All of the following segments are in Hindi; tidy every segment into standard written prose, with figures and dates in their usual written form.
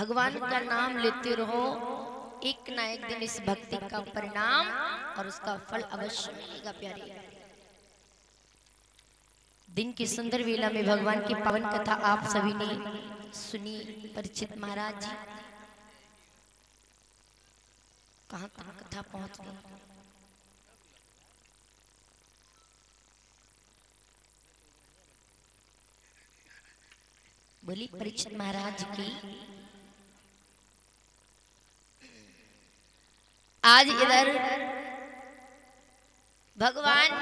भगवान का नाम लेते रहो, एक ना एक दिन इस भक्ति का परिणाम और उसका फल अवश्य मिलेगा। प्यारे दिन की सुंदर वेला में भगवान की पावन कथा आप सभी ने सुनी। परिचित महाराज जी कहां कहां कथा पहुंच गई। बोली परिचित महाराज की आज इधर भगवान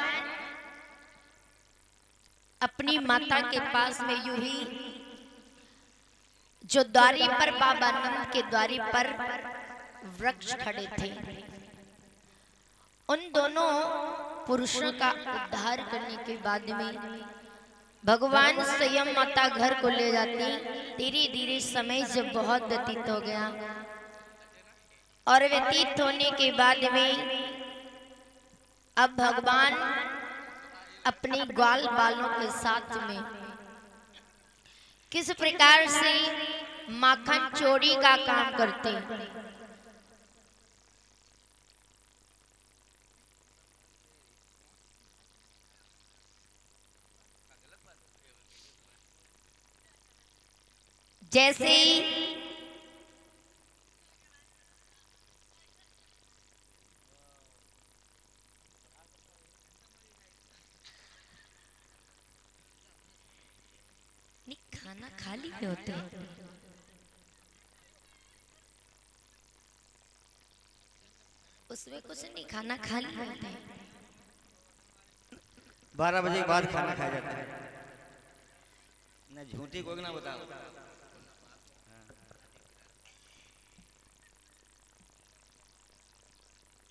अपनी माता के पास में यूं ही जो द्वारी पर बाबा नंद के द्वारी पर वृक्ष खड़े थे, उन दोनों पुरुषों का उद्धार करने के बाद में भगवान स्वयं माता घर को ले जाती। धीरे धीरे समय जब बहुत व्यतीत हो गया और व्यतीत होने के बाद में अब भगवान अपने ग्वाल बालों के साथ में किस प्रकार से माखन चोरी का काम करते। जैसे ही खाना खाली होते हैं, उसमें कुछ नहीं, खाना खाली होते हैं। 12 बजे के बाद खाना खाया जाता है ना, झूठी को ना बताओ।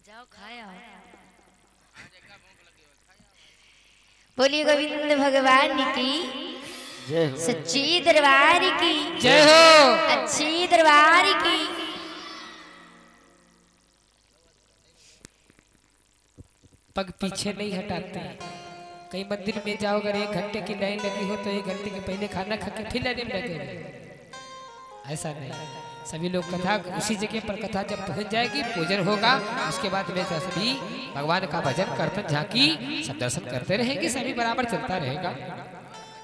जाओ खाया। बोलिए गोविंद भगवान की जय हो, सच्ची दरबार की जय हो, अच्छी दरबार की। पग पीछे नहीं हटाते। कहीं मंदिर में जाओ, अगर 1 घंटे की लाइन लगी हो तो 1 घंटे के पहले खाना खा के फिर लाइन में लगे। ऐसा नहीं, सभी लोग कथा उसी जगह पर कथा जब पहुंच जाएगी, पूजन होगा, उसके बाद में सभी भगवान का भजन कीर्तन झांकी सब दर्शन करते रहेंगे, सभी बराबर चलता रहेगा।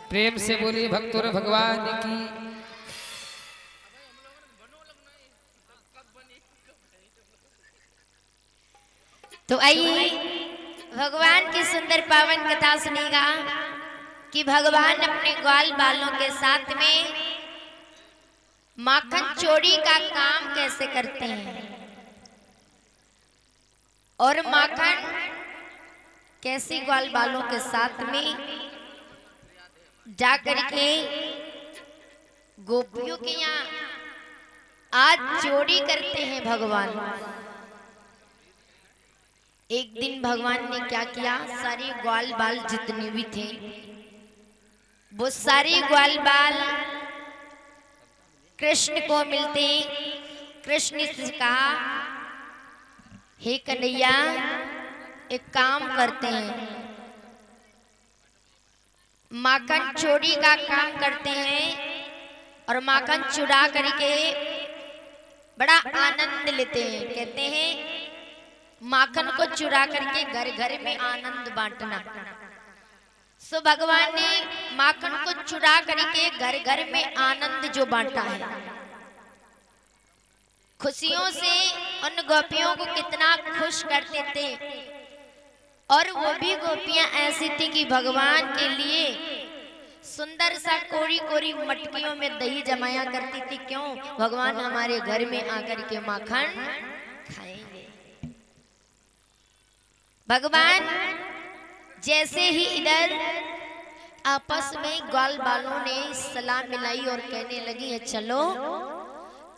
प्रेम से बोलिए भक्तों भगवान की। तो आइए भगवान की सुंदर पावन कथा सुनेगा कि भगवान अपने ग्वाल बालों के साथ में माखन चोरी का काम कैसे करते हैं और माखन कैसे ग्वाल बालों के साथ में जाकर के गोपियों के यहाँ आज चोरी करते हैं भगवान। एक दिन भगवान ने क्या किया, सारे ग्वाल बाल जितने भी थे वो सारे ग्वाल बाल कृष्ण को मिलते। कृष्ण से कहा, हे कन्हैया एक काम करते हैं, माखन चोरी का काम करते हैं और माखन चुरा करके बड़ा आनंद लेते हैं। कहते हैं माखन को चुरा करके घर घर में आनंद बांटना। सो भगवान ने माखन को चुरा करके घर घर में आनंद जो बांटा है, खुशियों से उन गोपियों को कितना खुश करते थे। और वो भी गोपियां ऐसी थी कि भगवान के लिए सुंदर सा कोरी कोरी मटकियों में दही जमाया करती थी। क्यों? भगवान हमारे घर में आकर के माखन खाएंगे। भगवान जैसे ही इधर आपस में ग्वाल बालों ने सलाह मिलाई और कहने लगी है चलो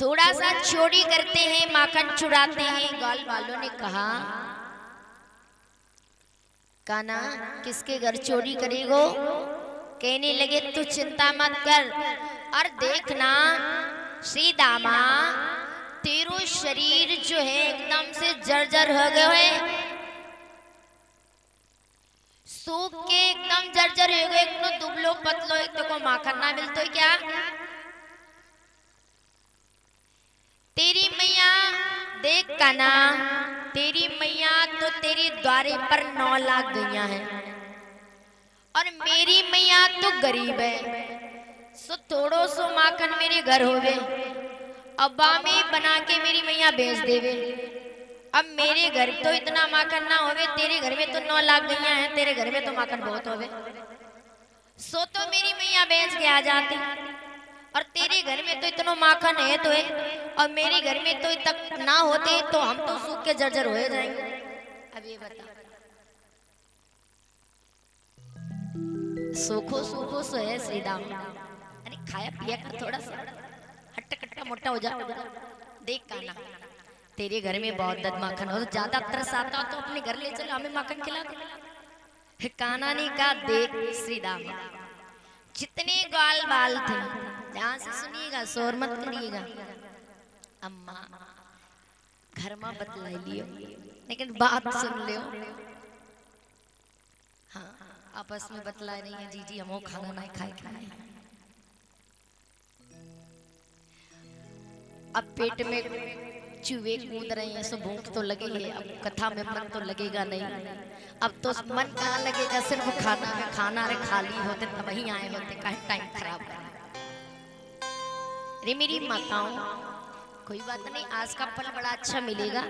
थोड़ा सा चोरी करते हैं, माखन चुराते हैं। ग्वाल बालों ने कहा, काना किसके घर चोरी करेगो? कहने लगे तू चिंता मत कर और देखना श्री दामा तेरो शरीर जो है एकदम से जर्जर हो गए है, सूख के एकदम जर्जर हो गए, एक तो दुबलो पतलो, एक तो को माखन ना मिलतो क्या? देख काना, तेरी मैया तो तेरे द्वारे पर 9 लाख गैया हैं और मेरी मैया तो गरीब है। सो थोड़ो सो माखन मेरे घर होवे, अब्बा में बना के मेरी मैया बेच देवे। अब मेरे घर तो इतना माखन ना होवे, तेरे घर में तो 9 लाख गैया हैं, तेरे घर में तो माखन बहुत होवे। सो तो मेरी मैया बेच के आ जाती, और तेरे घर में तो इतना माखन है तो है, और मेरे घर में तो इतना ना होते तो हम तो सूख के जर्जर हो जाएंगे। अब ये बता, सूखो सूखो सो है श्री राम, अरे खाया पिया कर थोड़ा सा, हट्टा कट्टा मोटा हो जा। देख काना, तेरे घर में बहुत दद माखन हो, तो ज्यादा तरस आता हो तो अपने घर ले चलो, हमें माखन खिला दे। काना ने कहा देख श्री राम, जितने ग्वाल बाल थे, ध्यान से सुनिएगा, शोर मत करिएगा। अम्मा घर में बतलाई लियो, लेकिन बात सुन लियो। हाँ आपस में बतला नहीं है, जी हम वो खाना नहीं खाए। अब पेट में चूहे कूद रहे हैं, सो भूख तो लगी है, अब कथा में मन तो लगेगा नहीं। अब तो मन कहाँ लगेगा, सिर्फ खाना में। खाना रे खाली होते तब ही आए होते, कहीं टाइम खराब कर। अरे मेरी माताओं, कोई बात नहीं, आज का फल बड़ा अच्छा मिलेगा।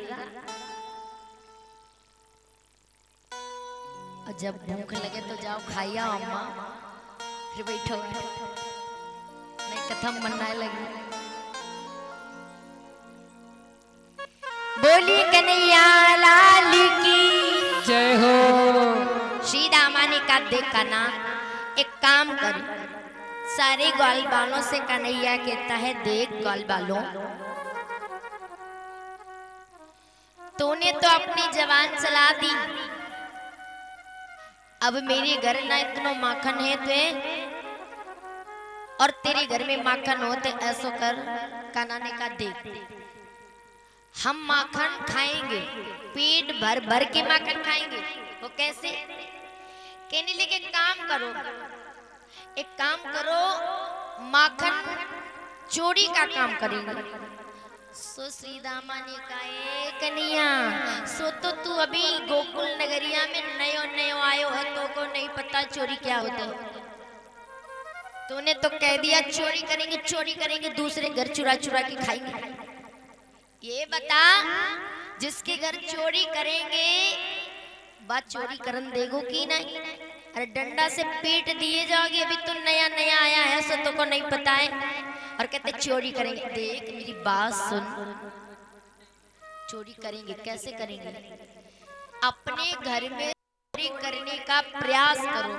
और जब भूख लगे तो जाओ खाइया अम्मा, फिर बैठो, नहीं कथा मन ना लगे। बोली कन्हैया लाल की जय हो। श्री रामा ने कहा देखा ना, एक काम कर, सारे ग्वाल बालों से कन्हैया कहता है देख ग्वाल बालों, तूने तो अपनी जवान चला दी, अब मेरे घर ना इतना माखन है तो, और तेरे घर में माखन हो तो ऐसो कर। काना ने कहा देख, हम माखन खाएंगे, पेट भर भर के माखन खाएंगे। वो कैसे? कहने लगे एक काम करो, माखन चोरी का काम करेंगे। सो श्री रामा ने कहा कन्हैया, सो तो तू अभी गोकुल नगरिया में नयो आयो है, तो को नहीं पता चोरी क्या होता है। तूने तो कह दिया चोरी करेंगे, दूसरे घर चुरा के खाएंगे। ये बता, जिसके घर चोरी करेंगे बात चोरी करन देगो की नहीं? अरे डंडा से पीट दिए जाओगे, अभी तो नया आया है, सो तो को नहीं पता है, और कहते चोरी करेंगे। देख मेरी बात सुन, चोरी करेंगे कैसे करेंगे? अपने घर में चोरी करने का प्रयास करो।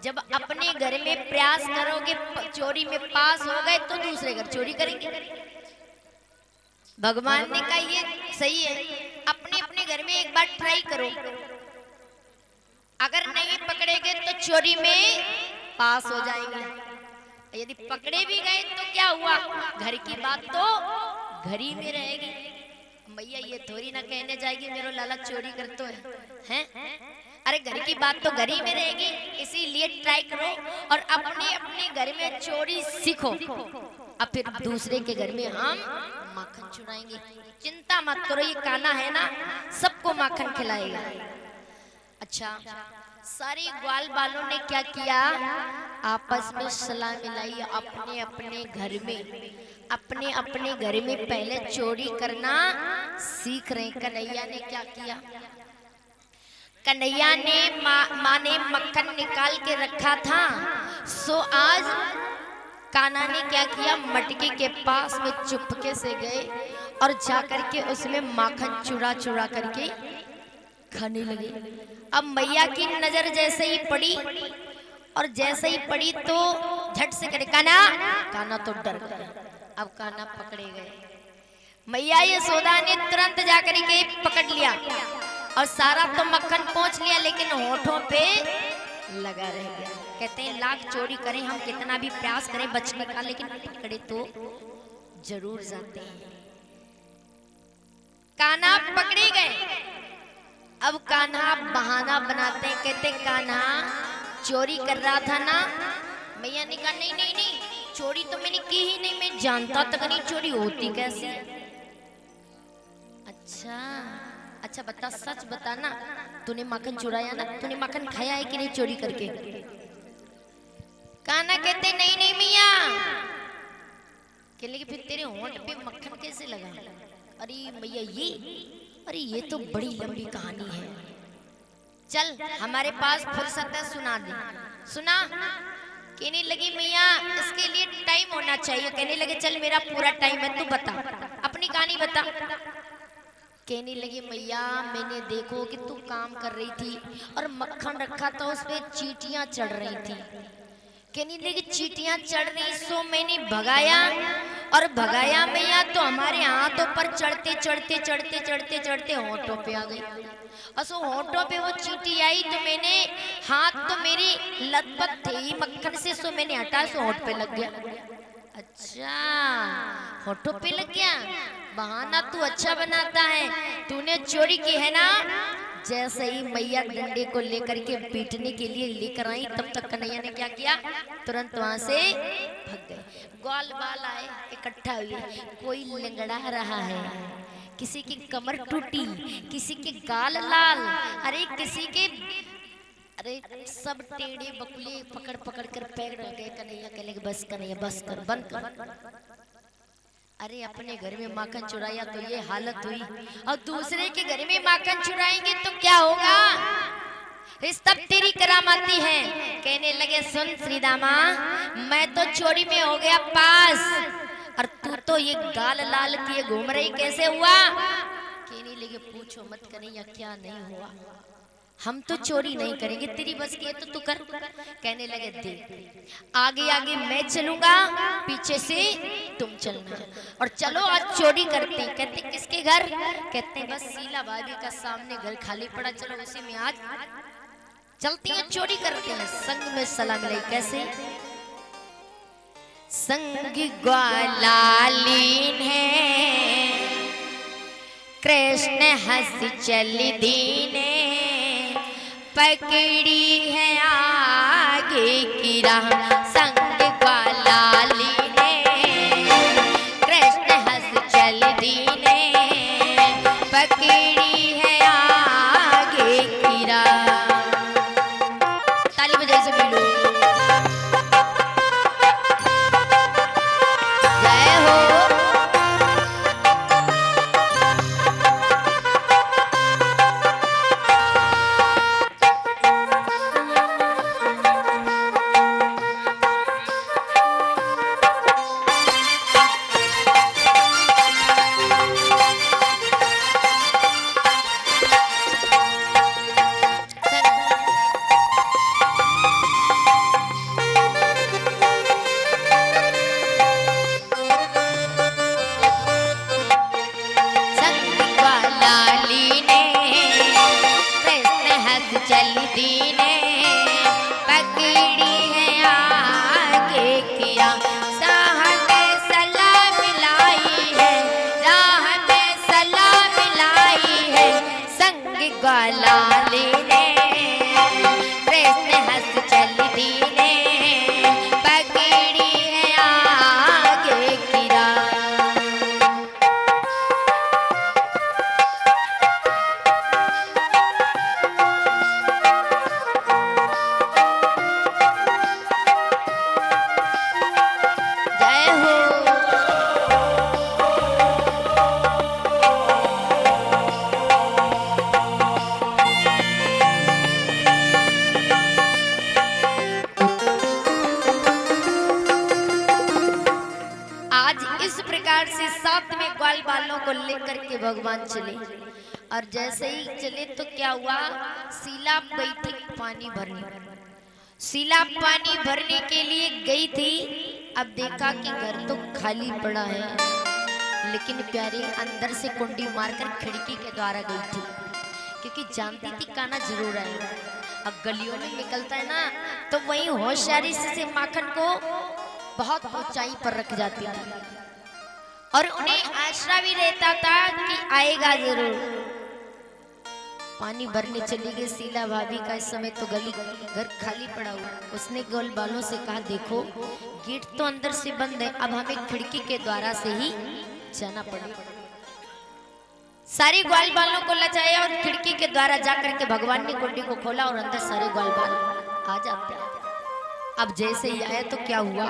जब अपने घर में प्रयास करोगे, चोरी में पास हो गए तो दूसरे घर चोरी करेंगे। भगवान ने कहा ये सही है, अपने घर में एक बार ट्राई करो, अगर नहीं पकड़ेगे तो चोरी में पास हो जाएंगे। यदि पकड़े भी गए तो क्या हुआ, घर की बात तो घर ही में रहेगी। भैया ये थोड़ी ना कहने जाएगी मेरा लाला चोरी करते हैं, अरे घर की बात तो घर ही में रहेगी। इसीलिए ट्राई करो और अपने घर में चोरी सीखो, अब फिर दूसरे के घर में हम माखन चुराएंगे। चिंता मत करो, ये काना है ना, सबको माखन खिलाएगा। अच्छा, सारे ग्वाल बालों ने क्या किया, आपस में सलाह मिलाई, अपने अपने घर में पहले चोरी करना सीख रहे। कन्हैया ने क्या किया, कन्हैया ने माँ ने मक्खन निकाल के रखा था, सो आज काना ने क्या किया, मटके के पास में चुपके से गए और जाकर के उसमें माखन चुरा करके खाने लगे। अब मैया की नजर जैसे ही पड़ी, और जैसे ही पड़ी तो झट से करे काना तो डर गया। अब काना पकड़े गए, मैया यशोदा ने तुरंत जाकर के पकड़ लिया और सारा तो मक्खन पहुंच लिया, लेकिन होठों पे लगा रह गया। कहते हैं लाख चोरी करें हम, कितना भी प्रयास करें बचने का, लेकिन पकड़े तो जरूर जाते हैं। कान्हा पकड़े गए। अब कान्हा बहाना बनाते हैं, कहते कान्हा चोरी कर रहा था ना। मैया ने कहा नहीं, चोरी तो मैंने की ही नहीं, मैं जानता तक नहीं चोरी होती कैसे। अच्छा अच्छा बता, सच बताना, तूने माखन चुराया ना? तूने माखन खाया है कि नहीं चोरी करके? काना कहते नहीं नहीं मिया। कहने लगे फिर तेरे होंठ पे मक्खन कैसे लगा? अरे मैया ये, अरे ये तो बड़ी लंबी कहानी है, चल हमारे पास फुर्सत है, सुना दे। सुना। कहने लगी मैया इसके लिए टाइम होना चाहिए। कहने लगे चल मेरा पूरा टाइम है, तू बता अपनी कहानी बता। कहने लगी मैया मैंने देखो कि तू काम कर रही थी और मक्खन रखा था, उस पे चींटियां चढ़ रही थी। कहने लगी चींटियां चढ़ रही सो मैंने भगाया, और भगाया मैया तो हमारे हाथों पर चढ़ते चढ़ते चढ़ते चढ़ते चढ़ते होंठों पे आ गई। और सो होंठों पे वो चींटी आई तो मैंने, हाथ तो मेरी लथपथ थे ही मक्खन से, सो मैंने हटा, सो होंठ पे लग गया। अच्छा होठों पे लग गया, बहाना तू अच्छा बनाता है, तूने चोरी की है ना? जैसे ही मैया डंडे को लेकर के पीटने के लिए लेकर आई, तब तक कन्हैया ने क्या किया, तुरंत वहां से भाग गए। ग्वाल बाल आए इकट्ठा हुए, कोई लंगड़ा रहा है, किसी की कमर टूटी, किसी के गाल लाल, अरे किसी के, अरे सब टेढ़े बकुले पकड़ पकड़ कर पैर रह गए। कन्हैया कहने लगे बस कन्हैया बस कर, बंद कर। अरे अपने घर में माखन चुराया तो ये हालत हुई, और दूसरे के घर में माखन चुराएंगे तो क्या होगा? इस तब तेरी करामाती है। कहने लगे सुन श्रीदामा, मैं तो चोरी में हो गया पास, और तू तो ये गाल लाल किए घूम रही, कैसे हुआ? कहने लगे पूछो मत कन्हैया क्या नहीं हुआ, हम तो चोरी नहीं करेंगे, तेरी बस की है तो तू कर। कहने लगे देख आगे आगे मैं चलूंगा, पीछे से तुम चलना, और चलो आज चोरी करते हैं। कहते किसके घर? कहते हैं बस शीला भाभी का सामने घर खाली पड़ा, चलो उसी में आज चलती हैं, चोरी करते हैं। संग में सलाम मिलाई, कैसे? संग ग्वालालीन है कृष्ण हंस चल दीने, पकड़ी है आगे की राह। संग ग्वालाली ने कृष्ण हंस चल दीने, पकड़ी है आगे की राह। ताली बजाई से मिलो, जय हो। चल दीने, पकड़ी है आगे की राह। राह में सलाह मिलाई है, राह में सलाह मिलाई है, संग ग्वालाली ने कृष्ण हंस चल दीने, पकड़ी है आगे की राह। से साथ में ग्वाल बालों को लेकर के भगवान चले, और जैसे ही चले तो क्या हुआ, शीला गई थी पानी भरने। शीला पानी भरने के लिए गई थी, अब देखा कि घर तो खाली पड़ा है, लेकिन प्यारी अंदर से कुंडी मारकर खिड़की के द्वारा गई थी, क्योंकि जानती थी काना जरूर है। अब गलियों में निकलता है ना, तो वही होशियारी से माखन को बहुत ऊंचाई पर रख जाती थी, और उन्हें आशा भी रहता था कि आएगा जरूर। पानी भरने चली गई शीला भाभी का, इस समय तो गली घर खाली पड़ा हुआ। उसने गोल बालों से कहा देखो गेट तो अंदर से बंद है, अब हमें खिड़की के द्वारा से ही जाना पड़ेगा। सारे ग्वाल बालों को लचाया और खिड़की के द्वारा जाकर के भगवान ने कुंडी को खोला और अंदर सारे ग्वाल बाल आ जाते हैं। अब जैसे ही आया तो क्या हुआ,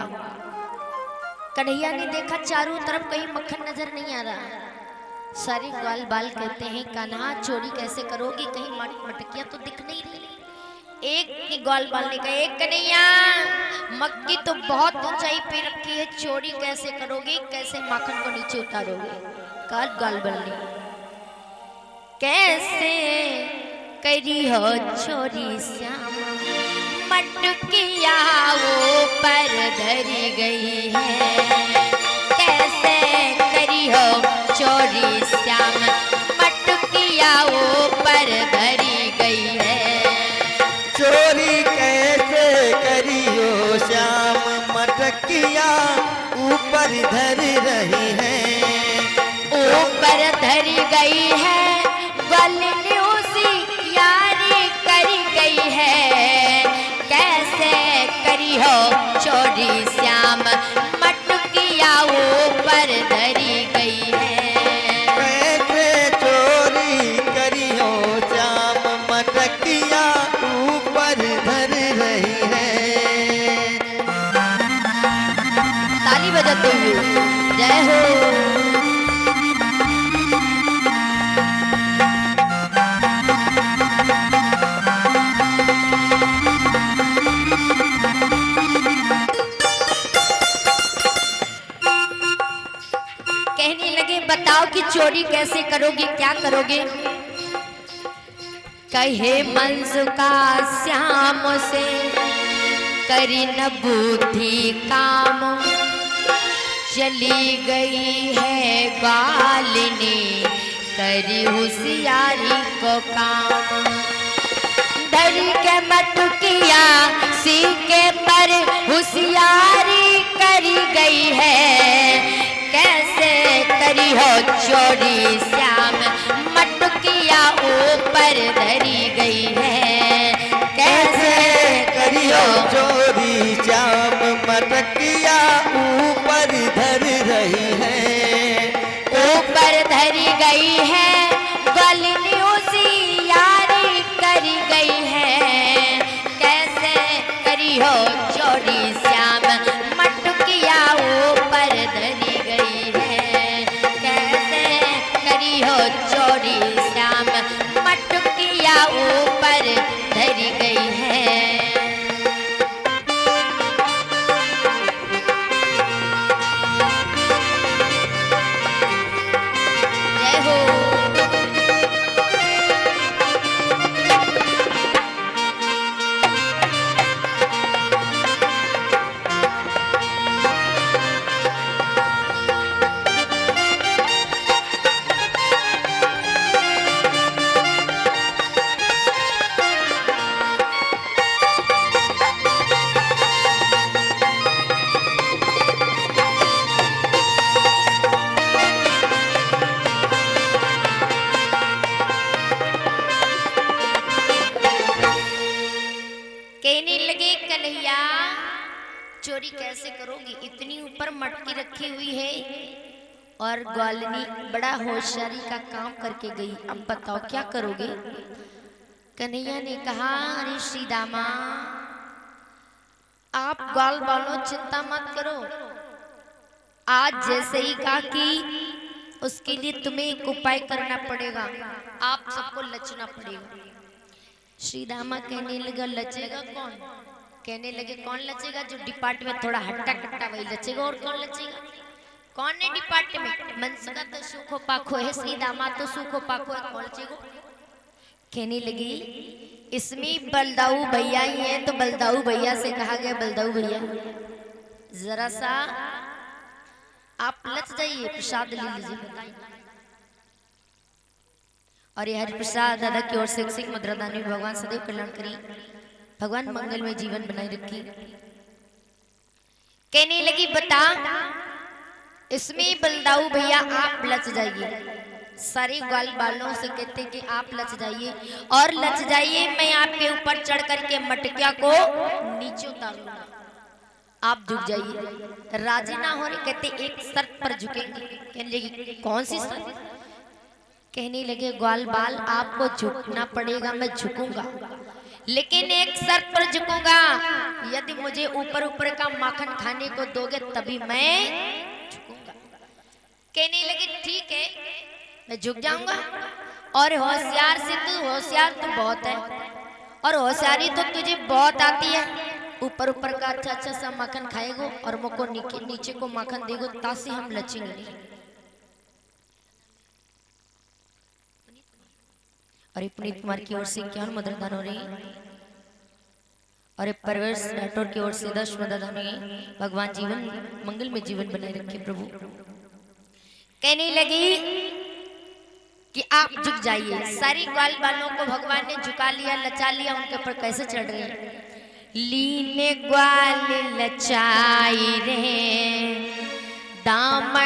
कन्हैया ने देखा चारों तरफ कहीं मक्खन नजर नहीं आ रहा। सारे ग्वाल बाल कहते हैं कान्हा चोरी कैसे करोगी, कहीं मटकियां तो दिख नहीं रही। एक ही ग्वाल बाल ने कहा एक कन्हैया मक्की तो बहुत ऊंचाई पे रखी है, चोरी कैसे करोगी, कैसे माखन को नीचे उतारोगे। कहा ग्वाल बाल ने कैसे करी हो चोरी श्याम, मटकिया वो पर धरी गई है। कैसे करी हो चोरी श्याम, मटकिया वो पर धरी गई है। चोरी कैसे करियो श्याम, मटकिया ऊपर धर रही है। ऊपर धरी गई है, गलनी उसी यारी करी गई है। कैसे करी हो चोरी श्याम, मटकिया ऊपर धरी गई है। कैसे चोरी करियो श्याम, मटकिया ऊपर धर रही है। ताली बजाते हुए जय हो। कहने लगे बताओ कि चोरी कैसे करोगे, क्या करोगे। कहे मनसुखा श्याम से करी न बुद्धि काम, चली गई है ग्वालिनी करी होशियारी को काम। धरी के मटकिया सीके पर होशियारी करी गई है। कैसे करी हो चोरी श्याम, मटकिया ऊपर धरी गई है। कैसे करी हो चोरी श्याम, मटकिया ऊपर धर रही है। ऊपर धरी गई है, गलनी उसी यारी करी गई है। कैसे करी हो चोरी श्याम, मटकिया ऊपर धरी गई है। कैसे करी हो चोरी श्याम, मटकिया ऊपर धरी गई है। जय हो। कहने लगे कन्हैया चोरी कैसे करोगी, इतनी ऊपर मटकी रखी हुई है और ग्वालिनी बड़ा होशियारी का काम करके गई, अब बताओ क्या करोगे। कन्हैया ने कहा अरे श्री दामा आप ग्वाल बालों चिंता मत करो, आज जैसे ही कहा कि उसके लिए तुम्हें एक उपाय करना पड़ेगा, आप सबको लचना पड़ेगा। श्री दामा कहने लगा लचेगा कौन। कहने लगे कौन लचेगा, जो डिपार्ट में थोड़ा हट्टा कट्टा वही लचेगा, और कौन लचेगा। कौन है डिपार्ट में, मनसुखा तो सूखो पाखो है, श्री दामा तो सूखो पाखो है, कौन लचेगा। कहने लगी इसमें बलदाऊ भैया ही है, तो बलदाऊ भैया से कहा गया बलदाऊ भैया जरा सा आप लच जाइए, प्रसाद ले लीजिए बताइए। और ये हरि प्रसाद दादा की ओर से सिंह मद्रादानी भगवान सदैव कल्याण करी, भगवान मंगल में जीवन बनाए रखी। कहने लगी बता इसमें बलदाऊ भैया आप लच जाइए, सारे ग्वाल बालों से कहते कि आप लच जाइए और लच जाइए, मैं आपके ऊपर चढ़ करके मटकिया को नीचे उतारूंगा, आप झुक जाइए। राजी ना हो रहे, कहते एक शर्त पर झुकेंगे। कहने लगी कौन सी शर्त। कहने लगे ग्वाल बाल आपको झुकना पड़ेगा, मैं झुकूंगा, लेकिन एक शर्त पर झुकूंगा, यदि मुझे ऊपर ऊपर का माखन खाने को दोगे तभी मैं झुकूंगा। कहने लगे ठीक है मैं झुक जाऊंगा। और होशियार से तू होशियार तो बहुत है, और होशियारी तो तुझे बहुत आती है, ऊपर ऊपर का अच्छा अच्छा सा माखन खाएगो और मुझको नीचे को माखन देगो, ताकि हम लचेंगे नहीं। और पुनीत कुमार की ओर से क्या मदर दान हो रही है, और परवेश राठौर की ओर से 10 मदद दान हुई। भगवान जीवन मंगल में जीवन बनाए रखे प्रभु। कहने लगी कि आप झुक जाइए। सारी ग्वाल बालों को भगवान ने झुका लिया, लचा लिया, उनके ऊपर कैसे चढ़ रही है। लीने ग्वाल लचाई रे दाम